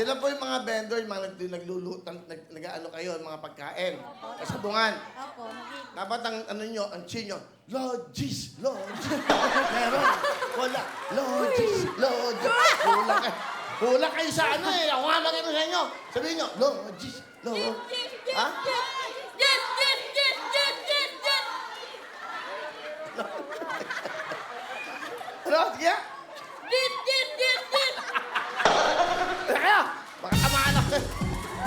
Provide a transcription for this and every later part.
Ilan po yung mga vendor, yung mga naglulutang, nag-ano kayo, mga pagkain, kasabungan. Opo. Dapat ang ano nyo, ang chin nyo, Logis, Logis. Meron. Wala. Logis, Logis. Kulang kayo sa ano eh. Ako nga magano sa inyo. Sabihin nyo, Logis, Logis. Ha? Yes, yes, yes, yes, yes, yes. Ano? Sige. Yes, yes, yes, yes. Tara kayo. Baka tamaan ako.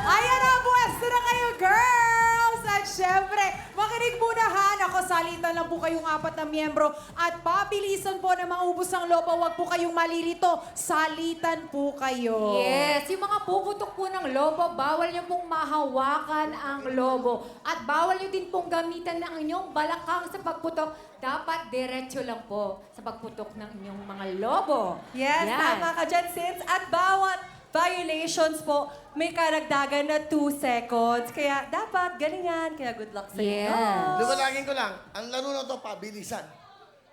Ayan na, buwesto na kayo, girls! At syempre, makinig muna ha. Ako, salitan lang po kayong 4 na miyembro. At pabilisan po na maubos ang lobo. Huwag po kayong malilito. Salitan po kayo. Yes, yung mga puputok po ng lobo, bawal niyo pong mahawakan ang lobo. At bawal niyo din pong gamitan ng inyong balakang sa pagputok. Dapat diretso lang po sa pagputok ng inyong mga lobo. Yes, Yan. tama ka dyan, Sins. At bawat violations po, may karagdagan na 2 seconds. Kaya dapat galingan. Kaya good luck sa inyo. Yes. Lumalagin ko lang, ang laro na to, pabilisan.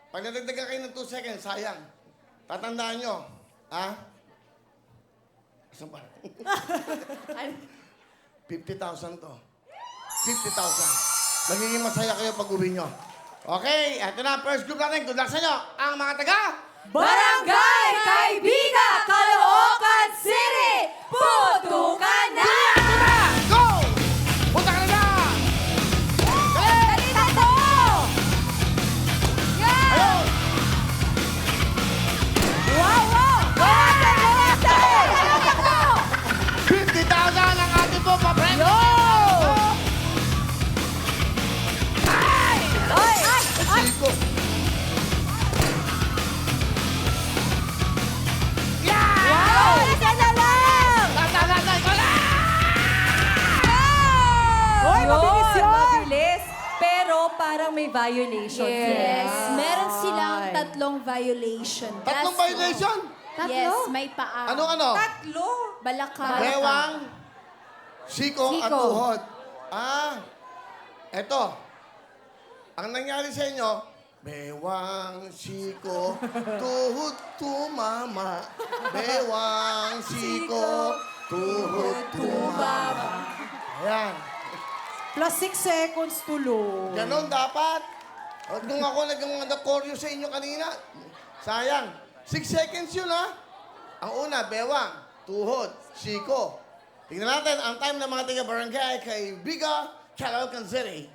Pag nadagdagan kayo ng 2 seconds, sayang. Tatandaan nyo, ha? Saan pa? 50,000 to. 50,000. Magiging masaya kayo pag uwi nyo. Okay, eto na, first group natin. Good luck sa inyo. Ang mga taga... Barangay Kaibiga, Caloocan City! Putukan na! Go! Punta ka na na! Dalitan mo! Yan! Ayun! Wow, wow! Bawasan, bawasan! Dalitan mo! 50,000 ang ating po pa-friend! Yo! Ay! Ay! Ay! Siko! Wow! Isa na lang! Tatay ko na! Hoy, mabilis yun! Mabilis. Pero parang may violation. Yes. Meron silang 3 violation. Tatlong Kaso- violation? Yes, may paa. Ano? Tatlo! Balakang. Bewang, siko, at Siko. tuhod. Eto. Ang nangyari sa inyo, bewang, siko, tuhod, tumama. Bewang, siko, tuhod, tumama. Ayan. Plus 6 seconds tulo. Ganon dapat. O, nung ako nag-choreo sa inyo kanina, sayang. 6 seconds yun, ha? Ang una, bewang, tuhod, siko. Tingnan natin ang time ng mga taga-barangay kay Biga, Caloocan City.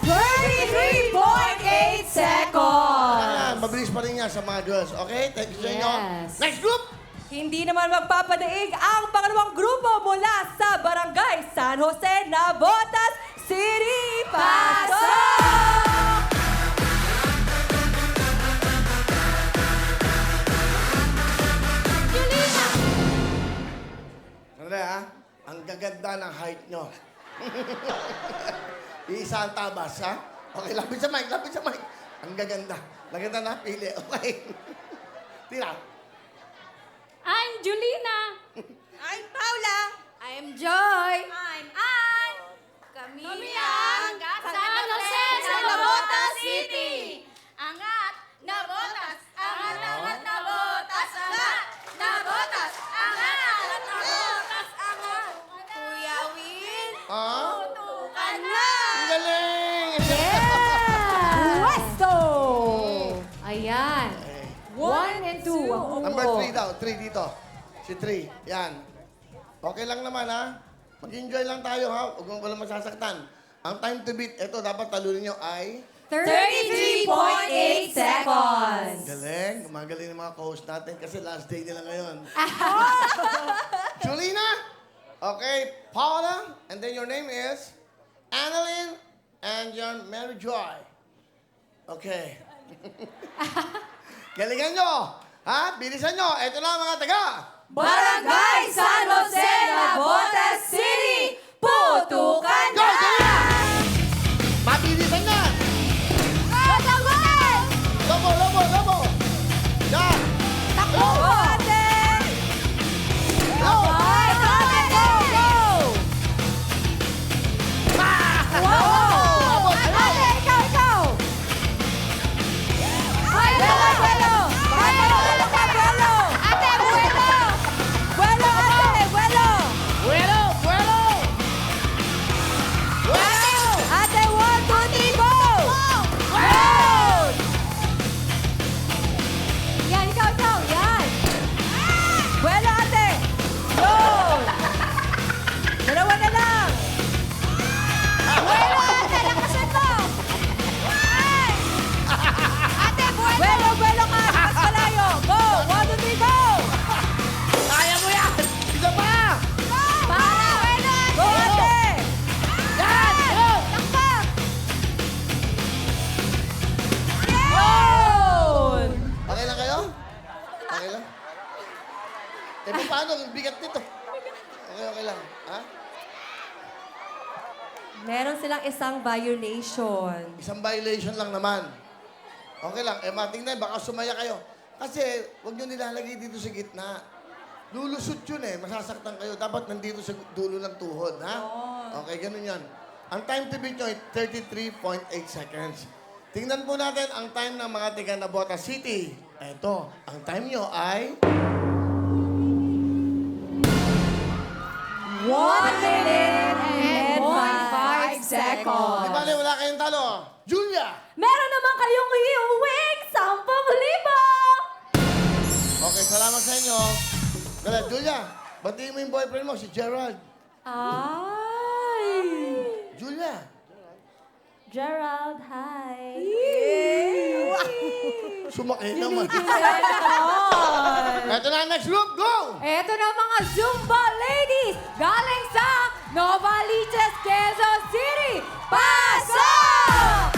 33.8 seconds! Ayan, mabilis pa rin yan sa mga girls. Okay? Thank you sa inyo. Yes. Next group! Hindi naman magpapadaig ang pangalawang grupo mula sa Barangay San Jose, Navotas City. Pasok! Sandali, ha? Ang gaganda ng height nyo. Iisa ang tabas, ha? Okay, lapit sa mic, lapit sa mic. Ang gaganda. Gaganda na, pili. Okay. Tira. I'm Julina. I'm Paula! I'm Joy. I'm Ann. Kami ang San Jose sa Navotas City. Angat, Navotas. Angat, angat, Navotas. Angat, Navotas. Angat, angat, Navotas. Angat. Kuya Will, tutukan na. Ang galing! Puesto! Ayan. 1 and 2. Number 3 daw. 3 dito. Si 3. Yan. Okay lang naman, ha? Mag-enjoy lang tayo, ha? Huwag mong walang masasaktan. Ang time to beat, ito, dapat talunin nyo ay... 33.8 seconds! Galing. Gumagaling ng mga co-host natin kasi last day nila ngayon. Julina? Okay. Paula? And then your name is? Annalyn? And your Mary Joy. Okay. Galingan nyo. Ha? Bilisan nyo. Ito na mga taga. Barangay San Jose, Navotas City! Putukan Go! na! Go! Mabilisan na. Patagutin! Lobo, lobo, lobo. Yan. Takbo natin! Go! Ay, kami! Go! Go! Wow! Ate, ikaw! Ay, buelo! Buelo! Buelo! paano? Ang bigat nito. Okay lang. Ha? Meron silang isang violation. Isang violation lang naman. Okay lang. Matingnan, baka sumaya kayo. Kasi, huwag nyo nilalagay dito sa gitna. Lulusot yun masasaktan kayo. Dapat nandito sa dulo ng tuhod, ha? Okay, ganun yan. Ang time to beat nyo ay 33.8 seconds. Tingnan po natin ang time ng mga tiga Navotas City. Ito, ang time nyo ay... 1 minute and 5 seconds. Di ba, wala kayong talo? Julia! Meron naman kayong iuwing 10,000! Okay, salamat sa inyo. Kaya, Julia, batiin mo yung boyfriend mo, si Gerald. Ay! Julia! Gerald, hi! Sumakay naman. Ito na ang next group, go! Eto na mga Zumba ladies galing sa Novaliches, Quezon City. Pasok!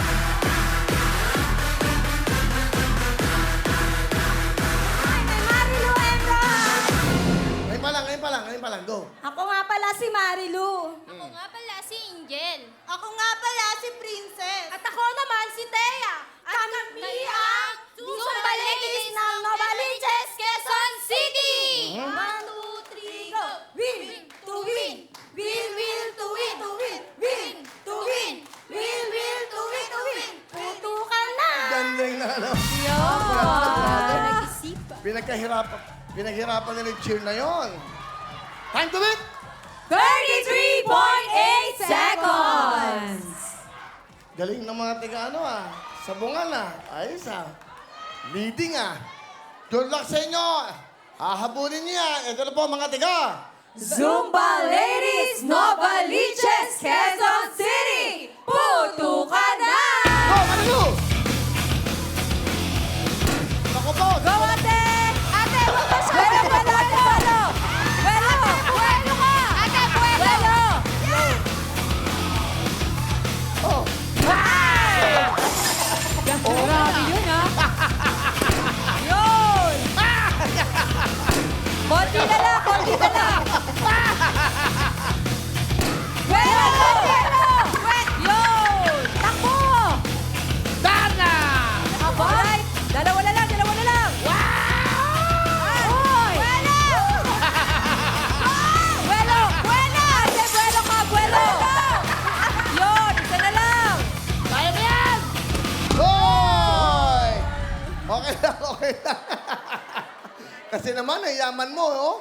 Ngayon pa lang, go. Ako nga pala si Marilu. Ako nga pala si Angel. Ako nga pala si Princess. At ako naman si Thea. At kami ang Zumba Ladies ng Novaliches, Quezon City! 1, 2, 3, go! Win! To win! Win! Will to win! To win! Win! To win! Will! Will to win! To win! Putukan na! Gandang na, ano? Nag-isip. Pinaghirapan nila yung cheer na yon. Time to beat! 33.8 seconds. Galing ng mga tiga sabungan ayos leading Good luck sa inyo! Hahabulin niyo yan. Ito na po mga tiga. Zumba Ladies, Novaliches, Quezon City. Putukan na! Go, Marilu! Ako po! Go, ate! Ate, huwag ka siya! Buelo, buelo, ate, buelo! Buelo! Buelo ka! Ate, buelo! Oh! Grabe yun, ha? Yun! Konti na lang, konti na lang! Buelo, buelo! Yun! Takbo! Dana! Abay! Dalawa na lang, dalawa na lang! Wow! Buelo! Buelo! Buelo! Ate, buelo ka, buelo! Yun, isa na lang! Kaya mo yan! Hoy! Okay lang, okay lang. Kasi naman, yaman mo,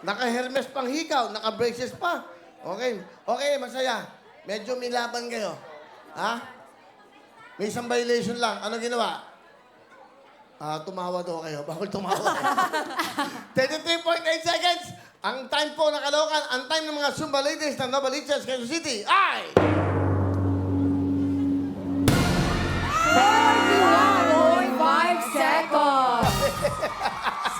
Naka-Hermes pang hikaw, naka-braces pa. Okay. Okay, masaya. Medyo may laban kayo. Ha? May isang violation lang. Ano ginawa? Tumawa daw kayo. Bawal tumawa. 33.8 seconds. Ang time po na Caloocan, ang time ng mga Zumba ladies ng Novaliches, Quezon City ay... 41.5 seconds!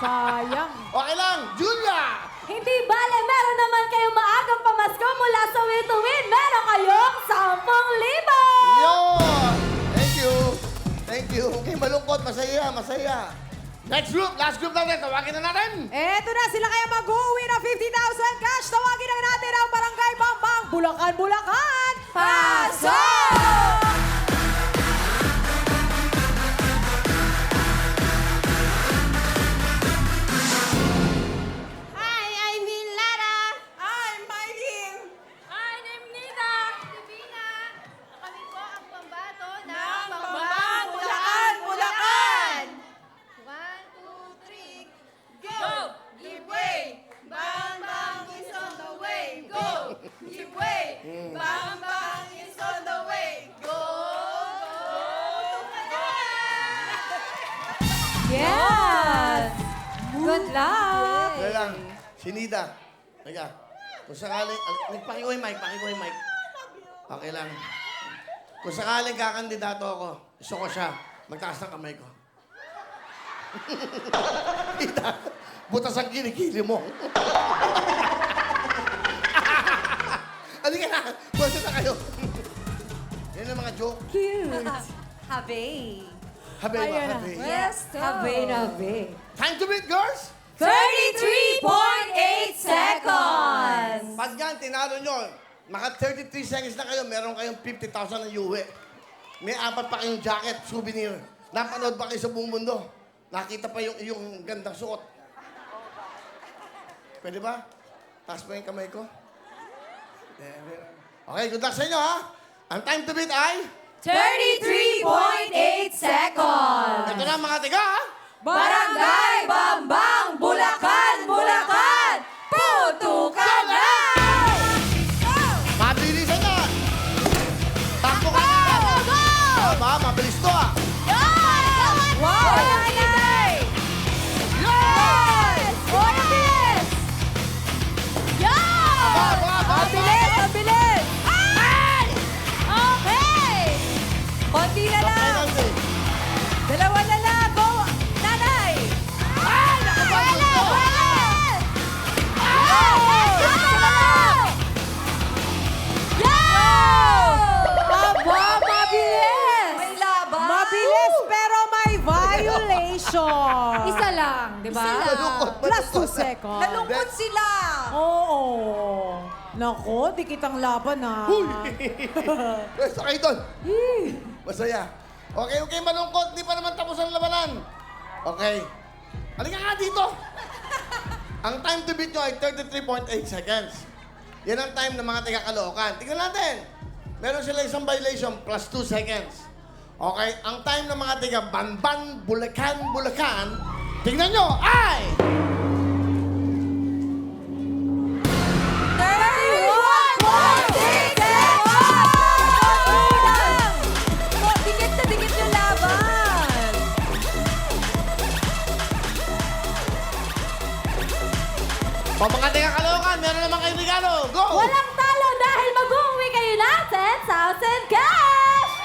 Sayang. Okay lang, Julia! Hindi bale, meron naman kayong maagang pamasko mula sa Win to Win. Meron kayong 10,000! Yun! Thank you. Thank you. Okay, malungkot. Masaya, masaya. Next group, last group natin. Tawagin na natin. Eto na, sila kaya mag-uwi ng 50,000 cash. Tawagin na natin ang Barangay Bambang, Bulacan, Bulacan. Pasok! Hi, I'm Hilara. I'm Mylene. Hi, I'm Nida. Divina. Kami po ang pambato ng Bambang, Bulacan, Bulacan. 1, 2, 3, go! Give way! Bang bang is on the way! Go! Give way! Bang bang is on the way! Go! Yes! Good luck! Kaya lang, Sinida. Teka, kung sakaling... Pakiko yung mic, pakiko yung mic. Okay lang. Kung sakaling kakandidato ako, gusto ko siya, magtaas ng kamay ko. Kita, butas ang kilikili mo. Halika na, buwasa na kayo. Yan ang mga joke. Cute! Habe! Habe ba, habe? Yes, habe na habe. Time to beat, girls! 33.8 seconds! Pag yan, tinalo nyo, maka 33 seconds na kayo, meron kayong 50,000 na iuwi. May 4 pa kayong jacket, souvenir. Napanood pa kayo sa buong mundo. Nakita pa yung iyong gandang suot. Pwede ba? Taas mo yung kamay ko. Okay, good luck sa inyo, ha? Ang time to beat ay... 33.8 seconds! Ito na mga tiga, ha? Barangay Bambang, Bulacan, Bulacan! Putukan na! Mabilisan na! Takbo ka na! Tama, mabilis to, ha? Wow! Nanay! Yes! Oh, mabilis! Mabilis! Mabilis! Okay! Konti na lang! Dalawa na lang! Go! Nanay! Aba, mabilis! May laban! Mabilis pero may violation. Isa lang, di ba? Plus 2 seconds. Nalungkot sila! Oo. Nako, di kitang laban ha. Pwesto kayo doon. Masaya. Okay, okay, malungkot. Di pa naman tapos ang labanan. Okay. Halika nga dito. Ang time to beat nyo ay 33.8 seconds. Yan ang time ng mga taga-Caloocan. Tingnan natin. Meron sila isang violation plus 2 seconds. Okay, ang time ng mga taga-Banban, Bulacan, Bulacan, tingnan nyo ay... 31.6 seconds! Dikit na dikit yung laban! O mga taga-Caloocan, meron naman kayong regalo. Go! Walang talo dahil mag-uwi kayo ng 10,000 cash!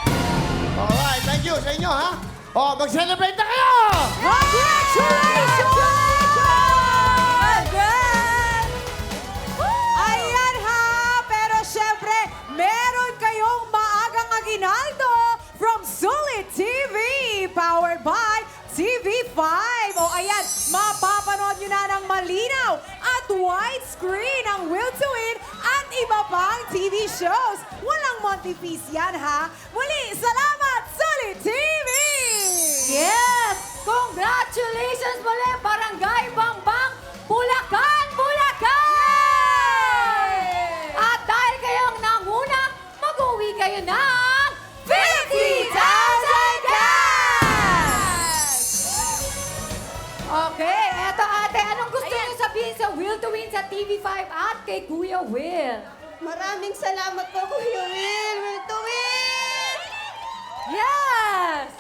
Alright, thank you sa inyo, ha? O, mag-celebrate na kayo! Congratulations! Ayan ha! Pero syempre, meron kayong maagang aginaldo from Sulit TV, powered by TV5. O ayan, mapapanood nyo na ng malinaw at widescreen ang Will to Win at iba pang TV shows. Walang monthly fees yan ha. Muli, salamat Sulit TV! Yes! Congratulations muli, Barangay Bambang, Bulacan, Bulacan! At dahil kayong nanguna, mag-uwi kayo ng 50,000 cash! Okay, eto ate, anong gusto niyo sabihin sa Will to Win sa TV5 at kay Kuya Will? Maraming salamat po, Kuya Will. Will to win! Yes!